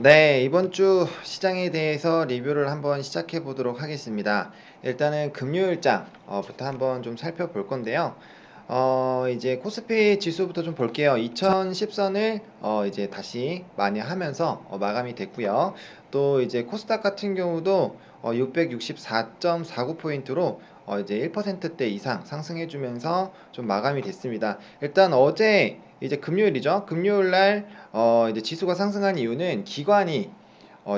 네, 이번 주 시장에 대해서 리뷰를 한번 시작해 보도록 하겠습니다. 일단은 금요일장부터 한번 좀 살펴볼 건데요. 이제 코스피 지수부터 좀 볼게요. 2010선을 이제 다시 많이 하면서 마감이 됐고요. 또 이제 코스닥 같은 경우도 664.49포인트로 이제 1%대 이상 상승해주면서 좀 마감이 됐습니다. 일단 어제 이제 금요일이죠. 금요일 날 이제 지수가 상승한 이유는 기관이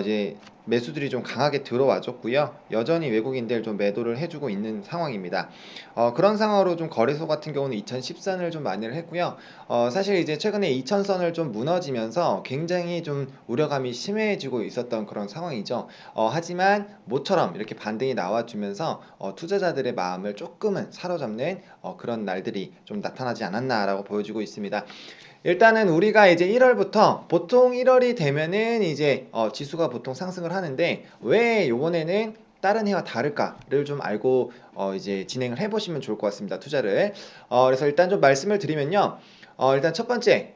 이제 매수들이 좀 강하게 들어와줬고요. 여전히 외국인들 좀 매도를 해주고 있는 상황입니다. 그런 상황으로 좀 거래소 같은 경우는 2010선을 좀 많이를 했고요. 사실 이제 최근에 2000선을 좀 무너지면서 굉장히 좀 우려감이 심해지고 있었던 그런 상황이죠. 하지만 모처럼 이렇게 반등이 나와주면서 투자자들의 마음을 조금은 사로잡는 그런 날들이 좀 나타나지 않았나라고 보여지고 있습니다. 일단은 우리가 이제 1월부터 보통 1월이 되면은 이제 지수가 보통 상승을 하는데 왜 요번에는 다른 해와 다를까를 좀 알고 이제 진행을 해보시면 좋을 것 같습니다. 투자를. 그래서 일단 좀 말씀을 드리면요. 일단 첫 번째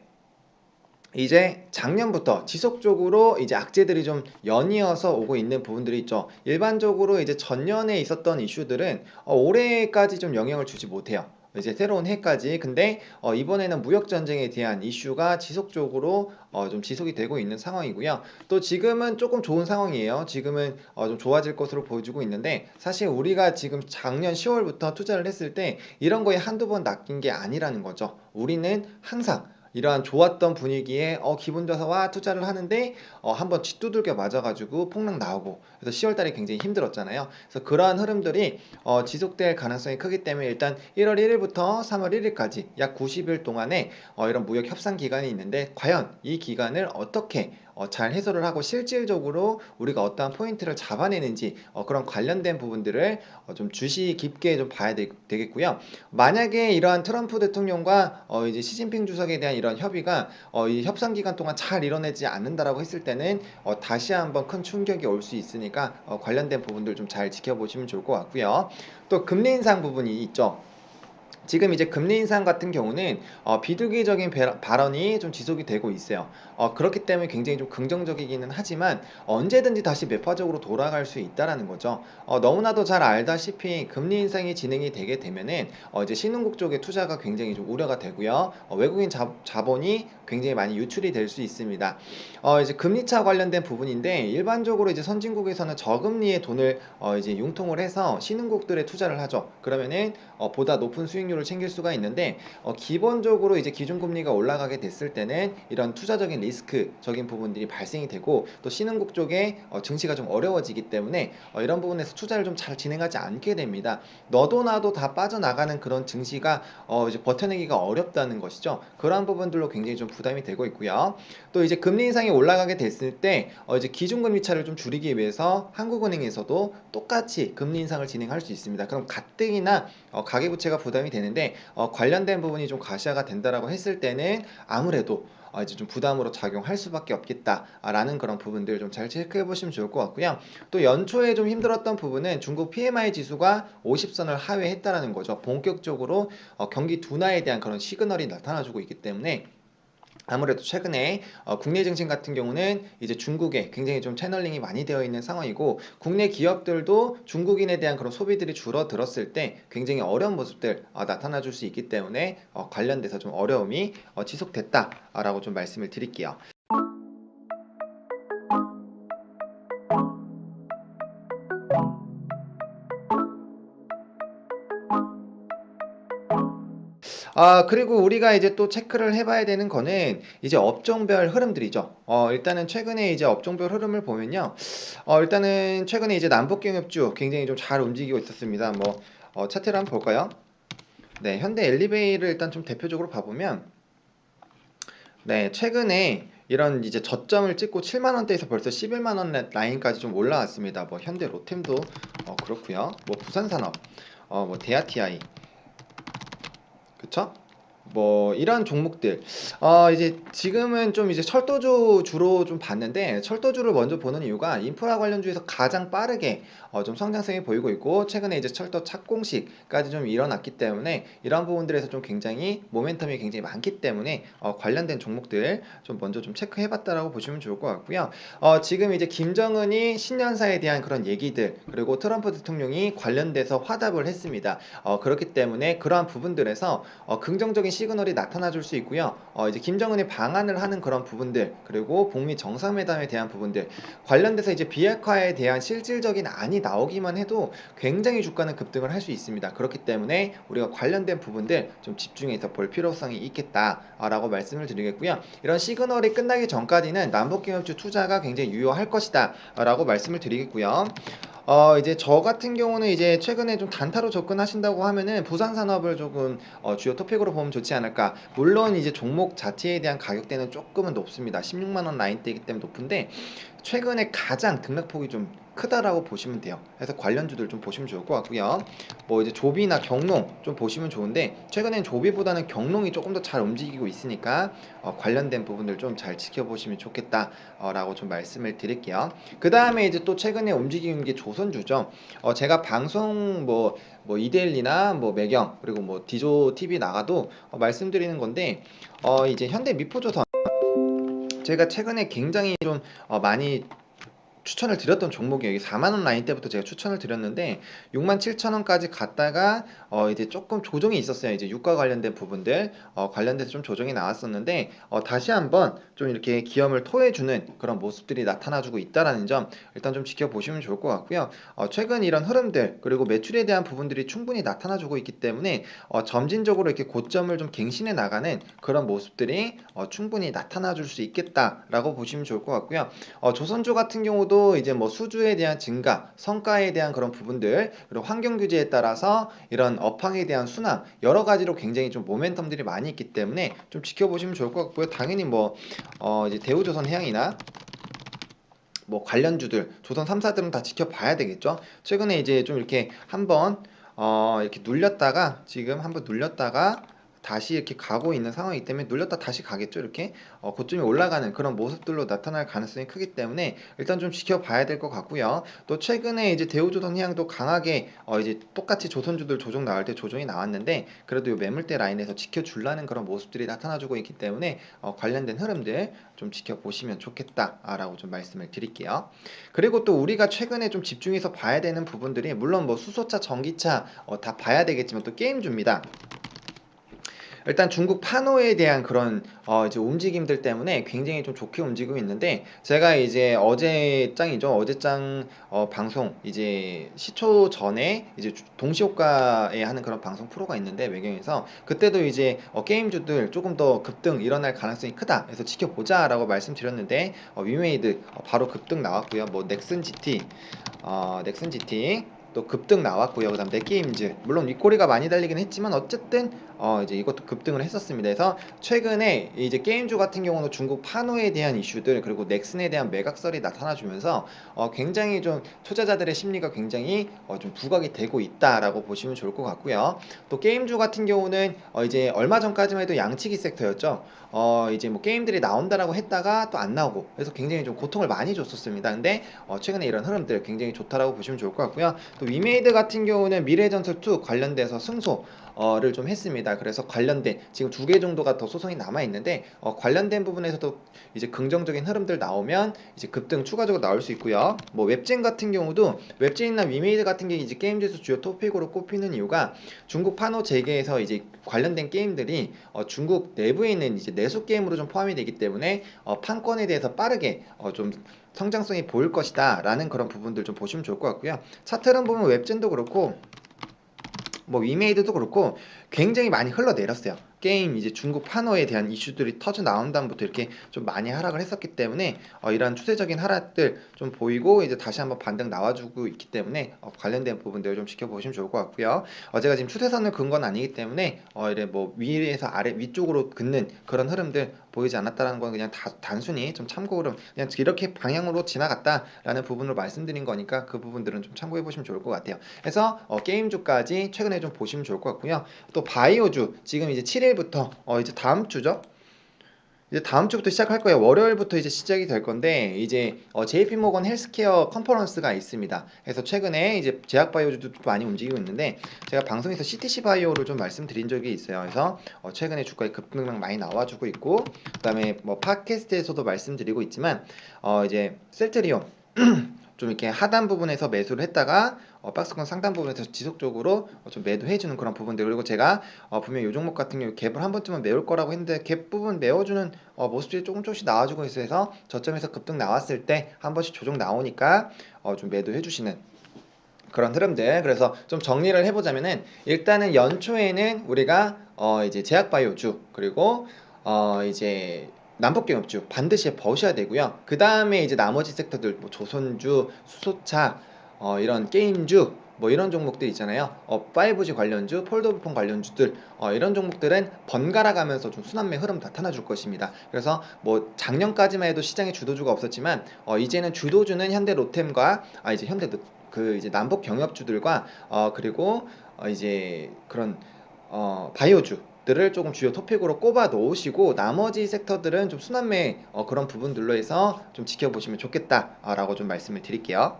이제 작년부터 지속적으로 이제 악재들이 좀 연이어서 오고 있는 부분들이 있죠. 일반적으로 이제 전년에 있었던 이슈들은 올해까지 좀 영향을 주지 못해요. 이제 새로운 해까지. 근데 이번에는 무역 전쟁에 대한 이슈가 지속적으로 좀 지속이 되고 있는 상황이고요. 또 지금은 조금 좋은 상황이에요. 지금은 좀 좋아질 것으로 보여지고 있는데 사실 우리가 지금 작년 10월부터 투자를 했을 때 이런 거에 한두 번 낚인 게 아니라는 거죠. 우리는 항상 이러한 좋았던 분위기에 기분 좋아서 와 투자를 하는데 한번 쥐두들겨 맞아가지고 폭락 나오고 그래서 10월달에 굉장히 힘들었잖아요. 그래서 그러한 흐름들이 지속될 가능성이 크기 때문에 일단 1월 1일부터 3월 1일까지 약 90일 동안에 이런 무역 협상 기간이 있는데 과연 이 기간을 어떻게 잘 해소를 하고 실질적으로 우리가 어떠한 포인트를 잡아내는지 그런 관련된 부분들을 좀 주시 깊게 좀 봐야 되겠고요. 만약에 이러한 트럼프 대통령과 이제 시진핑 주석에 대한 이런 협의가 이 협상 기간 동안 잘 이뤄내지 않는다라고 했을 때는 다시 한번 큰 충격이 올 수 있으니까 관련된 부분들 좀 잘 지켜보시면 좋을 것 같고요. 또 금리 인상 부분이 있죠. 지금 이제 금리 인상 같은 경우는 비둘기적인 발언이 좀 지속이 되고 있어요. 그렇기 때문에 굉장히 좀 긍정적이기는 하지만 언제든지 다시 매파적으로 돌아갈 수 있다라는 거죠. 너무나도 잘 알다시피 금리 인상이 진행이 되게 되면은 이제 신흥국 쪽의 투자가 굉장히 좀 우려가 되고요. 외국인 자본이 굉장히 많이 유출이 될 수 있습니다. 이제 금리차 관련된 부분인데 일반적으로 이제 선진국에서는 저금리의 돈을 이제 융통을 해서 신흥국들에 투자를 하죠. 그러면은 보다 높은 수익률을 챙길 수가 있는데 기본적으로 이제 기준금리가 올라가게 됐을 때는 이런 투자적인 리스크적인 부분들이 발생이 되고 또 신흥국 쪽에 증시가 좀 어려워지기 때문에 이런 부분에서 투자를 좀 잘 진행하지 않게 됩니다. 너도 나도 다 빠져나가는 그런 증시가 이제 버텨내기가 어렵다는 것이죠. 그러한 부분들로 굉장히 좀 부담이 되고 있고요. 또 이제 금리 인상이 올라가게 됐을 때 이제 기준금리 차를 좀 줄이기 위해서 한국은행에서도 똑같이 금리 인상을 진행할 수 있습니다. 그럼 가뜩이나 가계부채가 부담이 되는데 관련된 부분이 좀 가시화가 된다라고 했을 때는 아무래도 이제 좀 부담으로 작용할 수밖에 없겠다라는 그런 부분들 좀 잘 체크해 보시면 좋을 것 같고요. 또 연초에 좀 힘들었던 부분은 중국 PMI 지수가 50선을 하회했다라는 거죠. 본격적으로 경기 둔화에 대한 그런 시그널이 나타나주고 있기 때문에 아무래도 최근에 국내 증시 같은 경우는 이제 중국에 굉장히 좀 채널링이 많이 되어 있는 상황이고 국내 기업들도 중국인에 대한 그런 소비들이 줄어들었을 때 굉장히 어려운 모습들 나타나 줄 수 있기 때문에 관련돼서 좀 어려움이 지속됐다라고 좀 말씀을 드릴게요. 그리고 우리가 이제 또 체크를 해봐야 되는 거는 이제 업종별 흐름들이죠. 일단은 최근에 이제 업종별 흐름을 보면요. 일단은 최근에 이제 남북경협주 굉장히 좀 잘 움직이고 있었습니다. 뭐, 차트를 한번 볼까요? 네, 현대 엘리베이를 일단 좀 대표적으로 봐보면, 네, 최근에 이런 이제 저점을 찍고 7만 원대에서 벌써 11만 원 라인까지 좀 올라왔습니다. 뭐 현대 로템도 그렇고요. 뭐 부산산업, 뭐 대아TI, 그쵸? 뭐 이런 종목들 이제 지금은 좀 이제 철도주 주로 좀 봤는데 철도주를 먼저 보는 이유가 인프라 관련주에서 가장 빠르게 좀 성장성이 보이고 있고 최근에 이제 철도 착공식까지 좀 일어났기 때문에 이런 부분들에서 좀 굉장히 모멘텀이 굉장히 많기 때문에 관련된 종목들 좀 먼저 좀 체크해봤다라고 보시면 좋을 것 같고요. 지금 이제 김정은이 신년사에 대한 그런 얘기들 그리고 트럼프 대통령이 관련돼서 화답을 했습니다. 그렇기 때문에 그러한 부분들에서 긍정적인 시그널이 나타나 줄 수 있고요. 이제 김정은이 방한을 하는 그런 부분들 그리고 북미 정상회담에 대한 부분들 관련돼서 이제 비핵화에 대한 실질적인 안이 나오기만 해도 굉장히 주가는 급등을 할 수 있습니다. 그렇기 때문에 우리가 관련된 부분들 좀 집중해서 볼 필요성이 있겠다라고 말씀을 드리겠고요. 이런 시그널이 끝나기 전까지는 남북기업주 투자가 굉장히 유효할 것이다 라고 말씀을 드리겠고요. 이제 저 같은 경우는 이제 최근에 좀 단타로 접근하신다고 하면은 부산 산업을 조금 주요 토픽으로 보면 좋지 않을까. 물론 이제 종목 자체에 대한 가격대는 조금은 높습니다. 16만 원 라인대이기 때문에 높은데 최근에 가장 등락폭이 좀 크다라고 보시면 돼요. 그래서 관련주들 좀 보시면 좋을 것 같고요. 뭐 이제 조비나 경농 좀 보시면 좋은데 최근엔 조비보다는 경농이 조금 더 잘 움직이고 있으니까 관련된 부분들 좀 잘 지켜보시면 좋겠다라고 좀 말씀을 드릴게요. 그 다음에 이제 또 최근에 움직이는 게 조선주죠. 제가 방송 뭐 이데일리나 뭐 매경 그리고 뭐 디조 TV 나가도 말씀드리는 건데 이제 현대 미포조선 제가 최근에 굉장히 좀 많이 추천을 드렸던 종목이에요. 4만 원 라인 때부터 제가 추천을 드렸는데 6만 7천 원까지 갔다가 이제 조금 조정이 있었어요. 이제 유가 관련된 부분들 관련돼서 좀 조정이 나왔었는데 다시 한번 좀 이렇게 기염을 토해주는 그런 모습들이 나타나주고 있다라는 점 일단 좀 지켜보시면 좋을 것 같고요. 최근 이런 흐름들 그리고 매출에 대한 부분들이 충분히 나타나주고 있기 때문에 점진적으로 이렇게 고점을 좀 갱신해 나가는 그런 모습들이 충분히 나타나줄 수 있겠다라고 보시면 좋을 것 같고요. 조선주 같은 경우도 이제 뭐 수주에 대한 증가, 성과에 대한 그런 부분들, 그리고 환경 규제에 따라서 이런 업황에 대한 순항, 여러 가지로 굉장히 좀 모멘텀들이 많이 있기 때문에 좀 지켜보시면 좋을 것 같고요. 당연히 뭐 이제 대우조선해양이나 뭐 관련주들, 조선 3사들은 다 지켜봐야 되겠죠. 최근에 이제 좀 이렇게 한번 이렇게 눌렸다가 지금 한번 눌렸다가 다시 이렇게 가고 있는 상황이기 때문에 눌렸다 다시 가겠죠. 이렇게 고점이 올라가는 그런 모습들로 나타날 가능성이 크기 때문에 일단 좀 지켜봐야 될 것 같고요. 또 최근에 이제 대우조선해양도 강하게 이제 똑같이 조선주들 조정 나올 때 조정이 나왔는데 그래도 이 매물대 라인에서 지켜주려는 그런 모습들이 나타나주고 있기 때문에 관련된 흐름들 좀 지켜보시면 좋겠다라고 좀 말씀을 드릴게요. 그리고 또 우리가 최근에 좀 집중해서 봐야 되는 부분들이 물론 뭐 수소차, 전기차 다 봐야 되겠지만 또 게임주입니다. 일단 중국 판호에 대한 그런 이제 움직임들 때문에 굉장히 좀 좋게 움직이고 있는데 제가 이제 어제짱이죠. 어제짱 방송 이제 시초 전에 이제 동시효과에 하는 그런 방송 프로가 있는데 외경에서 그때도 이제 게임주들 조금 더 급등 일어날 가능성이 크다. 그래서 지켜보자라고 말씀드렸는데 위메이드 바로 급등 나왔고요. 뭐 넥슨 GT 또 급등 나왔고요. 그다음 넷게임즈 물론 윗꼬리가 많이 달리긴 했지만 어쨌든 이제 이것도 급등을 했었습니다. 그래서 최근에 이제 게임주 같은 경우는 중국 판호에 대한 이슈들 그리고 넥슨에 대한 매각설이 나타나주면서 굉장히 좀 투자자들의 심리가 굉장히 좀 부각이 되고 있다라고 보시면 좋을 것 같고요. 또 게임주 같은 경우는 이제 얼마 전까지만 해도 양치기 섹터였죠. 이제 뭐 게임들이 나온다라고 했다가 또 안 나오고 그래서 굉장히 좀 고통을 많이 줬었습니다. 근데 최근에 이런 흐름들 굉장히 좋다라고 보시면 좋을 것 같고요. 또 위메이드 같은 경우는 미래전설2 관련돼서 승소를 좀 했습니다. 그래서 관련된 지금 2개 정도가 더 소송이 남아 있는데 관련된 부분에서도 이제 긍정적인 흐름들 나오면 이제 급등 추가적으로 나올 수 있고요. 뭐 웹진 같은 경우도 웹진이나 위메이드 같은 게 이제 게임즈에서 주요 토픽으로 꼽히는 이유가 중국 판호 재개에서 이제 관련된 게임들이 중국 내부에 있는 이제 내수 게임으로 좀 포함이 되기 때문에 판권에 대해서 빠르게 좀 성장성이 보일 것이다 라는 그런 부분들 좀 보시면 좋을 것 같고요. 차트를 보면 웹진도 그렇고 뭐 위메이드도 그렇고 굉장히 많이 흘러내렸어요. 게임 이제 중국 판호에 대한 이슈들이 터져 나온 다음부터 이렇게 좀 많이 하락을 했었기 때문에 이런 추세적인 하락들 좀 보이고 이제 다시 한번 반등 나와주고 있기 때문에 관련된 부분들 좀 지켜보시면 좋을 것 같고요. 제가 지금 추세선을 그은 건 아니기 때문에 이래 뭐 위에서 아래 위쪽으로 긋는 그런 흐름들 보이지 않았다라는 건 그냥 단순히 좀 참고 흐름 그냥 이렇게 방향으로 지나갔다라는 부분을 말씀드린 거니까 그 부분들은 좀 참고해 보시면 좋을 것 같아요. 그래서 게임주까지 최근에 좀 보시면 좋을 것 같고요. 또 바이오주 지금 이제 7일 월요일부터 이제 다음 주죠. 이제 다음 주부터 시작할 거예요. 월요일부터 이제 시작이 될 건데 이제 JP 모건 헬스케어 컨퍼런스가 있습니다. 그래서 최근에 이제 제약 바이오주도 많이 움직이고 있는데 제가 방송에서 CTC 바이오를 좀 말씀드린 적이 있어요. 그래서 최근에 주가에 급등락 많이 나와주고 있고 그다음에 뭐 팟캐스트에서도 말씀드리고 있지만 이제 셀트리온 좀 이렇게 하단 부분에서 매수를 했다가 박스권 상단 부분에서 지속적으로 좀 매도해주는 그런 부분들. 그리고 제가 분명히 이 종목 같은 경우 갭을 한 번쯤은 메울 거라고 했는데 갭 부분 메워주는 모습들이 조금씩 나와주고 있어서 저점에서 급등 나왔을 때 한 번씩 조정 나오니까 좀 매도해주시는 그런 흐름들. 그래서 좀 정리를 해보자면은 일단은 연초에는 우리가 이제 제약바이오주 그리고 이제 남북경협주 반드시 보셔야 되고요. 그 다음에 이제 나머지 섹터들 뭐 조선주, 수소차, 이런 게임주 뭐 이런 종목들 있잖아요. 5G 관련주, 폴더블폰 관련주들 이런 종목들은 번갈아 가면서 좀 순환매 흐름 나타나 줄 것입니다. 그래서 뭐 작년까지만 해도 시장에 주도주가 없었지만 이제는 주도주는 현대 로템과 이제 이제 남북 경협주들과 그리고 이제 그런 바이오주들을 조금 주요 토픽으로 꼽아 놓으시고 나머지 sek터들은 좀 순환매 그런 부분들로 해서 좀 지켜보시면 좋겠다라고 좀 말씀을 드릴게요.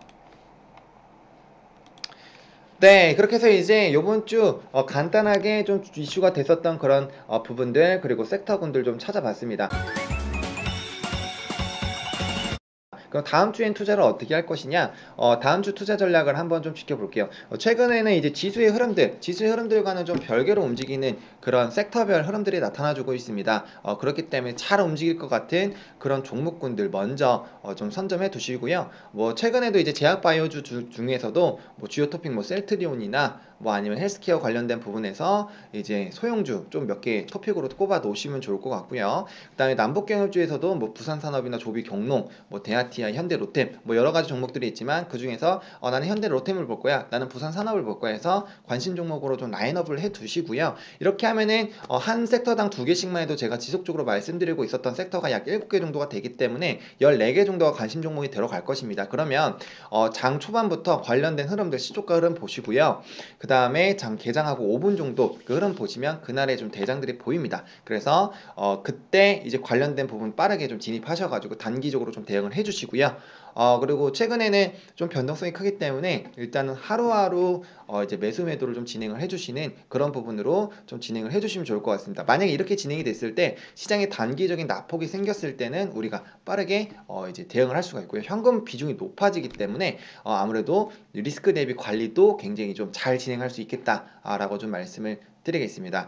네, 그렇게 해서 이제 요번 주 간단하게 좀 이슈가 됐었던 그런 부분들 그리고 섹터군들 좀 찾아봤습니다. 그럼 다음 주엔 투자를 어떻게 할 것이냐? 다음 주 투자 전략을 한번 좀 지켜볼게요. 최근에는 이제 지수의 흐름들과는 좀 별개로 움직이는 그런 섹터별 흐름들이 나타나주고 있습니다. 그렇기 때문에 잘 움직일 것 같은 그런 종목군들 먼저 좀 선점해 두시고요. 뭐 최근에도 이제 제약바이오주 중에서도 뭐 주요 토픽 뭐 셀트리온이나 뭐 아니면 헬스케어 관련된 부분에서 이제 소형주 좀 몇 개 토픽으로 꼽아 놓으시면 좋을 것 같고요. 그다음에 남북경협주에서도 뭐 부산산업이나 조비경농, 뭐 대아티아, 현대로템 뭐 여러 가지 종목들이 있지만 그 중에서 나는 현대로템을 볼 거야, 나는 부산산업을 볼 거야 해서 관심 종목으로 좀 라인업을 해 두시고요. 이렇게 하면은 한 섹터당 2개씩만 해도 제가 지속적으로 말씀드리고 있었던 섹터가 약 7개 정도가 되기 때문에 14개 정도가 관심 종목이 들어갈 것입니다. 그러면 장 초반부터 관련된 흐름들 시초가 흐름 보시고요. 그 다음에 장 개장하고 5분 정도 그 흐름 보시면 그날의 좀 대장들이 보입니다. 그래서 그때 이제 관련된 부분 빠르게 좀 진입하셔가지고 단기적으로 좀 대응을 해주시고요. 그리고 최근에는 좀 변동성이 크기 때문에 일단은 하루하루 이제 매수 매도를 좀 진행을 해주시는 그런 부분으로 좀 진행을 해주시면 좋을 것 같습니다. 만약에 이렇게 진행이 됐을 때 시장에 단기적인 낙폭이 생겼을 때는 우리가 빠르게 이제 대응을 할 수가 있고요. 현금 비중이 높아지기 때문에 아무래도 리스크 대비 관리도 굉장히 좀 잘 진행할 수 있겠다라고 좀 말씀을 드리겠습니다.